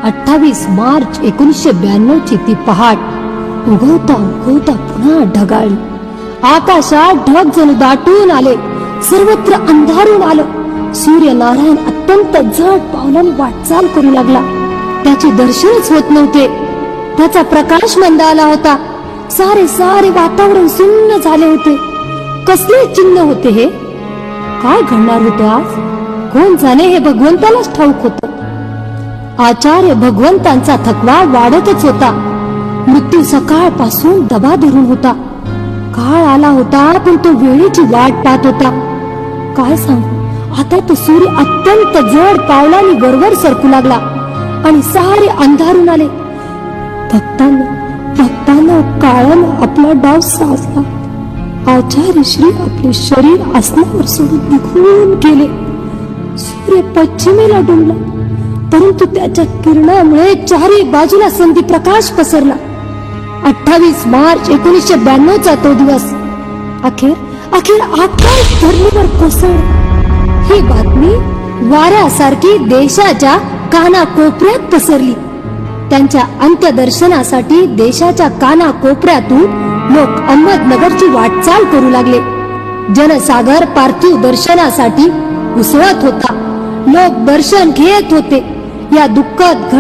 28 मार्च 1992 ची ती पहाट उगवता उगवता पुन्हा ढगाळली. आकाशात ढग जणू दाटून आले, सर्वत्र अंधारून आलं. सूर्यनारायण अत्यंत जड पावलांनी वाटचाल करू लागला. त्याचे दर्शनच होत नव्हते. त्याचा प्रकाश मंद आला होता. सारे वातावरण सुन्न झाले होते. कसले चिन्ह होते हे? काय घडणार होते आज? कोण जाणे, हे भगवंतालाच ठाऊक होतं. आचार्य भगवंतांचा थकवा वाढतच होता. मृत्यू सकाळपासून दबा धरून होता. काळ आला होता, पण तो वेळेची वाट पाहत होता. काय सांगू, आता तो सूर्य अत्यंत जड पावलांनी वरवर सरकू लागला आणि सारे अंधारून आले. भक्तांना काळानं आपला डाव साजला. आचार्य श्री आपले शरीर आसनावर सोडून निघून गेले. सूर्य पश्चिमेला डुंबला, परंतु त्याच्या किरणामुळे चारही बाजूला संधी प्रकाश पसरला. 28 मार्च 1992 चा तो दिवस अखेर आकाश धरणीवर कोसळला. ही बातमी वाऱ्यासारखी देशाच्या कानाकोपऱ्यात पसरली. त्यांच्या अंत्यदर्शनासाठी देशाच्या कानाकोपऱ्यातून लोक अहमदनगरची वाटचाल करू लागले. जनसागर पार्थिव दर्शनासाठी उसळत होता. लोक दर्शन घेत होते. या दुःखद